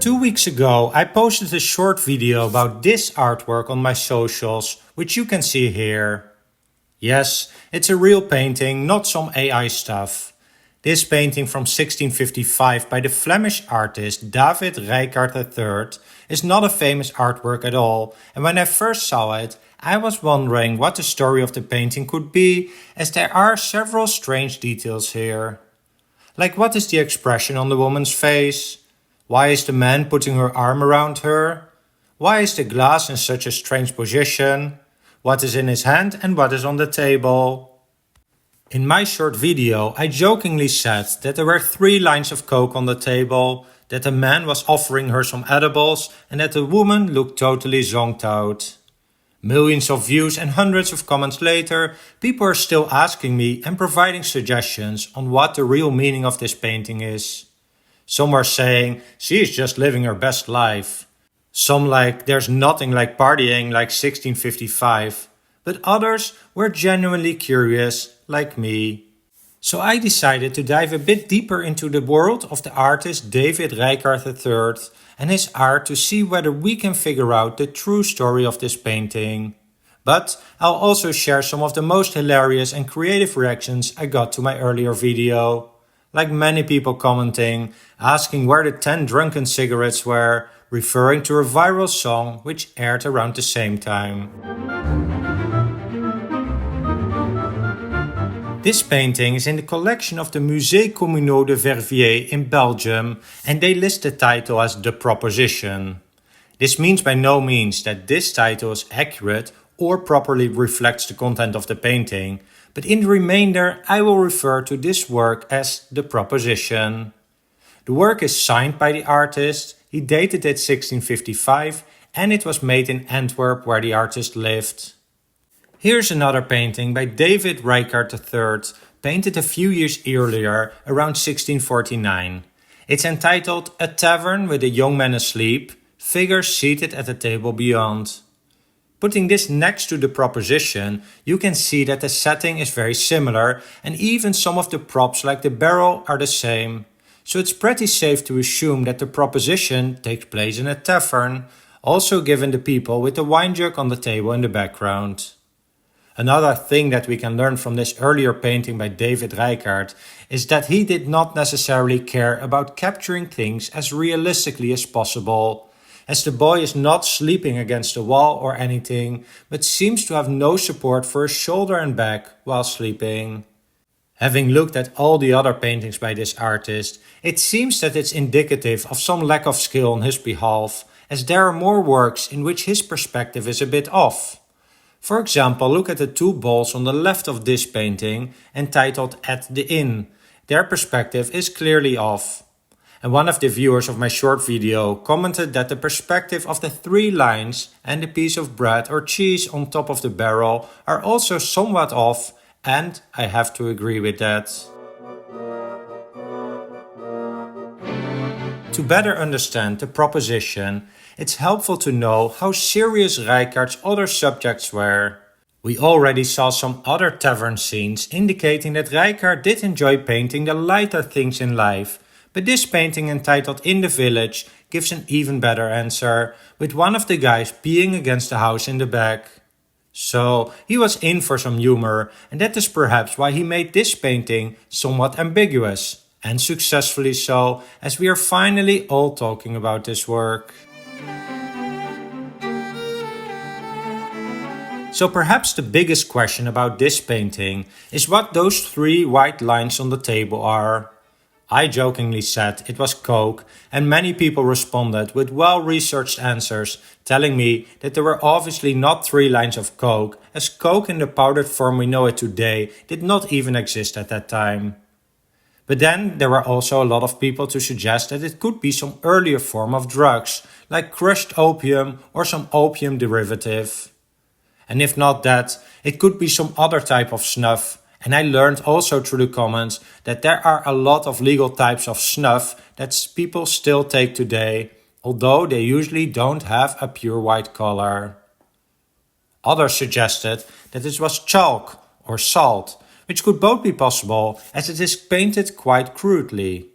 2 weeks ago, I posted a short video about this artwork on my socials, which you can see here. Yes, it's a real painting, not some AI stuff. This painting from 1655 by the Flemish artist David Ryckaert III is not a famous artwork at all, and when I first saw it, I was wondering what the story of the painting could be, as there are several strange details here. Like, what is the expression on the woman's face? Why is the man putting her arm around her? Why is the glass in such a strange position? What is in his hand and what is on the table? In my short video, I jokingly said that there were 3 lines of coke on the table, that the man was offering her some edibles, and that the woman looked totally zonked out. Millions of views and hundreds of comments later, people are still asking me and providing suggestions on what the real meaning of this painting is. Some are saying she is just living her best life. Some like there's nothing like partying like 1655. But others were genuinely curious, like me. So I decided to dive a bit deeper into the world of the artist David Ryckaert III and his art to see whether we can figure out the true story of this painting. But I'll also share some of the most hilarious and creative reactions I got to my earlier video. Like many people commenting, asking where the 10 drunken cigarettes were, referring to a viral song which aired around the same time. This painting is in the collection of the Musées Communaux de Verviers in Belgium, and they list the title as The Proposition. This means by no means that this title is accurate or properly reflects the content of the painting, but in the remainder I will refer to this work as The Proposition. The work is signed by the artist, he dated it 1655, and it was made in Antwerp where the artist lived. Here's another painting by David Ryckaert III, painted a few years earlier, around 1649. It's entitled A Tavern with a Young Man Asleep, figures seated at a table beyond. Putting this next to The Proposition, you can see that the setting is very similar and even some of the props like the barrel are the same. So it's pretty safe to assume that The Proposition takes place in a tavern, also given the people with the wine jug on the table in the background. Another thing that we can learn from this earlier painting by David Ryckaert is that he did not necessarily care about capturing things as realistically as possible, as the boy is not sleeping against the wall or anything, but seems to have no support for his shoulder and back while sleeping. Having looked at all the other paintings by this artist, it seems that it's indicative of some lack of skill on his behalf, as there are more works in which his perspective is a bit off. For example, look at the 2 balls on the left of this painting, entitled At the Inn. Their perspective is clearly off. And one of the viewers of my short video commented that the perspective of the 3 lines and the piece of bread or cheese on top of the barrel are also somewhat off, and I have to agree with that. To better understand The Proposition, it's helpful to know how serious Ryckaert's other subjects were. We already saw some other tavern scenes indicating that Ryckaert did enjoy painting the lighter things in life, but this painting entitled In the Village gives an even better answer, with one of the guys peeing against the house in the back. So he was in for some humor, and that is perhaps why he made this painting somewhat ambiguous, and successfully so, as we are finally all talking about this work. So perhaps the biggest question about this painting is what those 3 white lines on the table are. I jokingly said it was coke, and many people responded with well-researched answers telling me that there were obviously not 3 lines of coke, as coke in the powdered form we know it today did not even exist at that time. But then there were also a lot of people to suggest that it could be some earlier form of drugs, like crushed opium or some opium derivative. And if not that, it could be some other type of snuff. And I learned also through the comments that there are a lot of legal types of snuff that people still take today, although they usually don't have a pure white color. Others suggested that it was chalk or salt, which could both be possible as it is painted quite crudely.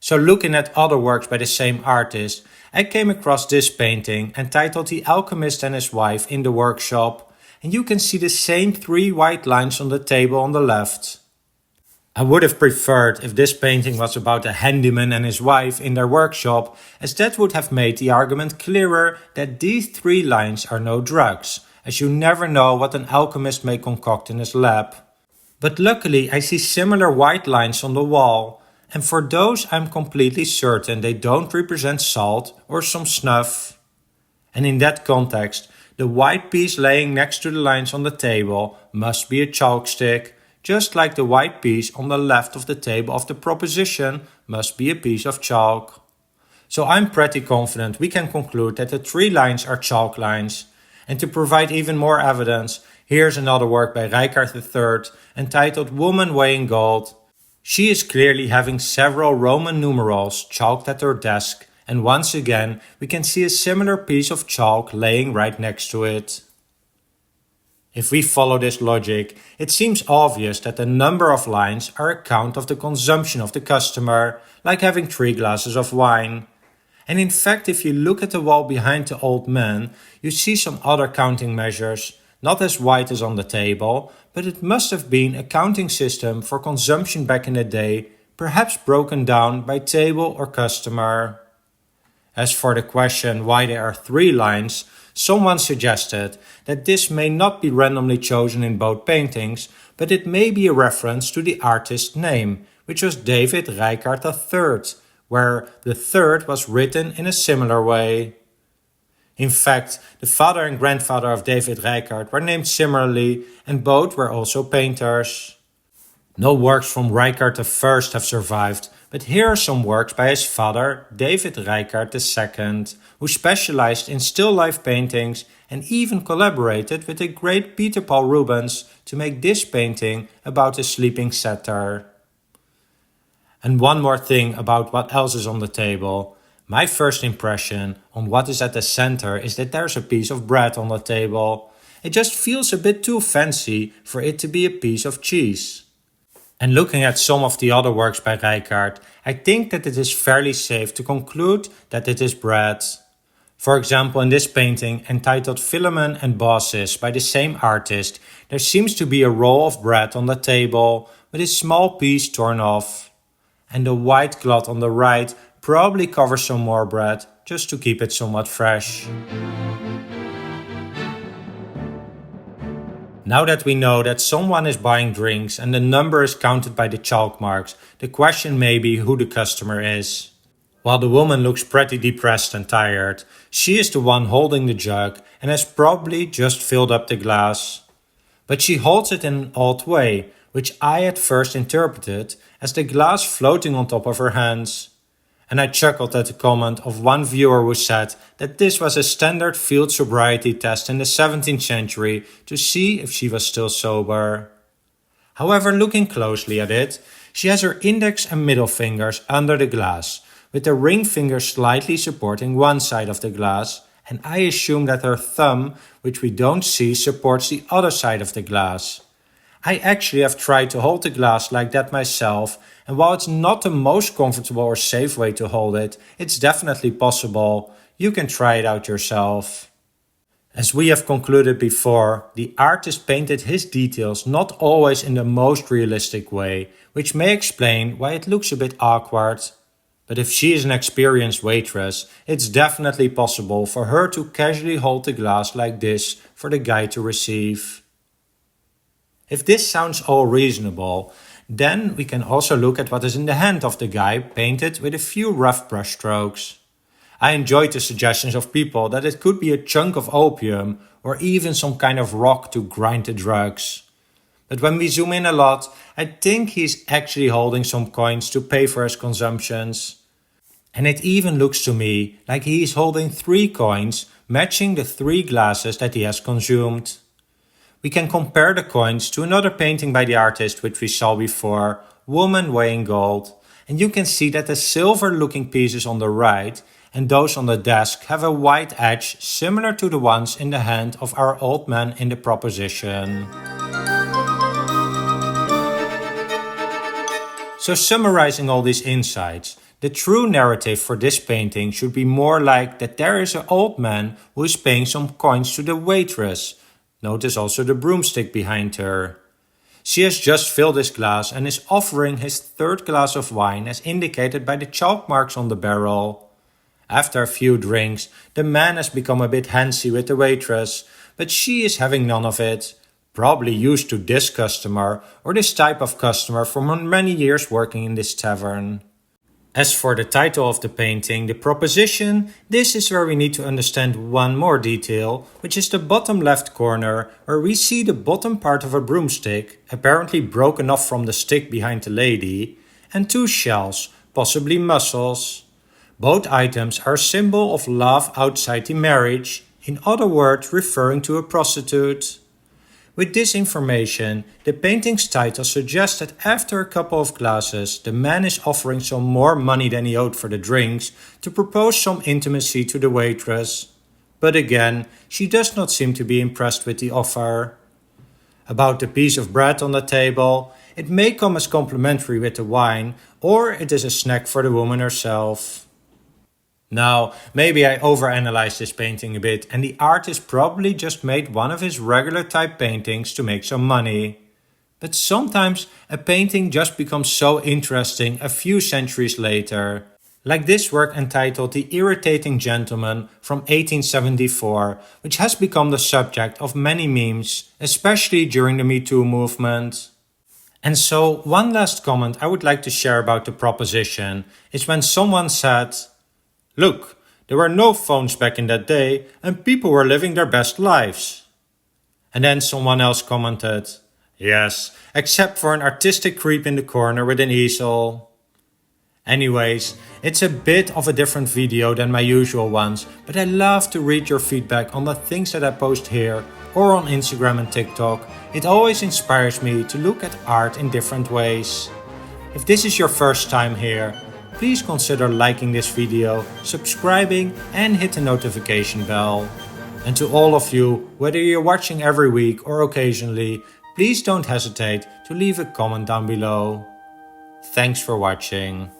So looking at other works by the same artist, I came across this painting entitled The Alchemist and His Wife in the Workshop, and you can see the same 3 white lines on the table on the left. I would have preferred if this painting was about a handyman and his wife in their workshop, as that would have made the argument clearer that these 3 lines are no drugs, as you never know what an alchemist may concoct in his lab. But luckily I see similar white lines on the wall, and for those I'm completely certain they don't represent salt or some snuff. And in that context, the white piece laying next to the lines on the table must be a chalk stick, just like the white piece on the left of the table of the proposition must be a piece of chalk. So I'm pretty confident we can conclude that the 3 lines are chalk lines. And to provide even more evidence, here's another work by Ryckaert III entitled Woman Weighing Gold. She is clearly having several Roman numerals chalked at her desk, and once again we can see a similar piece of chalk laying right next to it. If we follow this logic, it seems obvious that the number of lines are a count of the consumption of the customer, like having 3 glasses of wine. And in fact, if you look at the wall behind the old man, you see some other counting measures, not as white as on the table, but it must have been a counting system for consumption back in the day, perhaps broken down by table or customer. As for the question why there are 3 lines, someone suggested that this may not be randomly chosen in both paintings, but it may be a reference to the artist's name, which was David Ryckaert III, where the third was written in a similar way. In fact, the father and grandfather of David Ryckaert were named similarly, and both were also painters. No works from Ryckaert I have survived, but here are some works by his father, David Ryckaert II, who specialized in still life paintings and even collaborated with the great Peter Paul Rubens to make this painting about a sleeping satyr. And one more thing about what else is on the table. My first impression on what is at the center is that there's a piece of bread on the table. It just feels a bit too fancy for it to be a piece of cheese. And looking at some of the other works by Ryckaert, I think that it is fairly safe to conclude that it is bread. For example, in this painting entitled Philemon and Baucis by the same artist, there seems to be a roll of bread on the table with a small piece torn off. And the white cloth on the right probably covers some more bread, just to keep it somewhat fresh. Now that we know that someone is buying drinks and the number is counted by the chalk marks, the question may be who the customer is. While the woman looks pretty depressed and tired, she is the one holding the jug and has probably just filled up the glass. But she holds it in an odd way, which I at first interpreted as the glass floating on top of her hands. And I chuckled at the comment of one viewer who said that this was a standard field sobriety test in the 17th century to see if she was still sober. However, looking closely at it, she has her index and middle fingers under the glass, with the ring finger slightly supporting one side of the glass, and I assume that her thumb, which we don't see, supports the other side of the glass. I actually have tried to hold the glass like that myself, and while it's not the most comfortable or safe way to hold it, it's definitely possible. You can try it out yourself. As we have concluded before, the artist painted his details not always in the most realistic way, which may explain why it looks a bit awkward. But if she is an experienced waitress, it's definitely possible for her to casually hold the glass like this for the guy to receive. If this sounds all reasonable, then we can also look at what is in the hand of the guy, painted with a few rough brush strokes. I enjoyed the suggestions of people that it could be a chunk of opium or even some kind of rock to grind the drugs. But when we zoom in a lot, I think he's actually holding some coins to pay for his consumptions. And it even looks to me like he is holding 3 coins, matching the 3 glasses that he has consumed. We can compare the coins to another painting by the artist which we saw before, Woman Weighing Gold, and you can see that the silver-looking pieces on the right and those on the desk have a white edge similar to the ones in the hand of our old man in the proposition. So summarizing all these insights, the true narrative for this painting should be more like that there is an old man who is paying some coins to the waitress. Notice also the broomstick behind her. She has just filled his glass and is offering his third glass of wine as indicated by the chalk marks on the barrel. After a few drinks, the man has become a bit handsy with the waitress, but she is having none of it. Probably used to this customer or this type of customer from many years working in this tavern. As for the title of the painting, The Proposition, this is where we need to understand one more detail, which is the bottom left corner, where we see the bottom part of a broomstick, apparently broken off from the stick behind the lady, and two shells, possibly mussels. Both items are a symbol of love outside the marriage, in other words referring to a prostitute. With this information, the painting's title suggests that after a couple of glasses, the man is offering some more money than he owed for the drinks to propose some intimacy to the waitress. But again, she does not seem to be impressed with the offer. About the piece of bread on the table, it may come as complimentary with the wine, or it is a snack for the woman herself. Now, maybe I overanalyzed this painting a bit and the artist probably just made one of his regular type paintings to make some money. But sometimes a painting just becomes so interesting a few centuries later. Like this work entitled The Irritating Gentleman from 1874, which has become the subject of many memes, especially during the Me Too movement. And so, one last comment I would like to share about the proposition is when someone said, "Look, there were no phones back in that day and people were living their best lives." And then someone else commented, "Yes, except for an artistic creep in the corner with an easel." Anyways, it's a bit of a different video than my usual ones, but I love to read your feedback on the things that I post here or on Instagram and TikTok. It always inspires me to look at art in different ways. If this is your first time here, please consider liking this video, subscribing and hit the notification bell. And to all of you, whether you're watching every week or occasionally, please don't hesitate to leave a comment down below. Thanks for watching.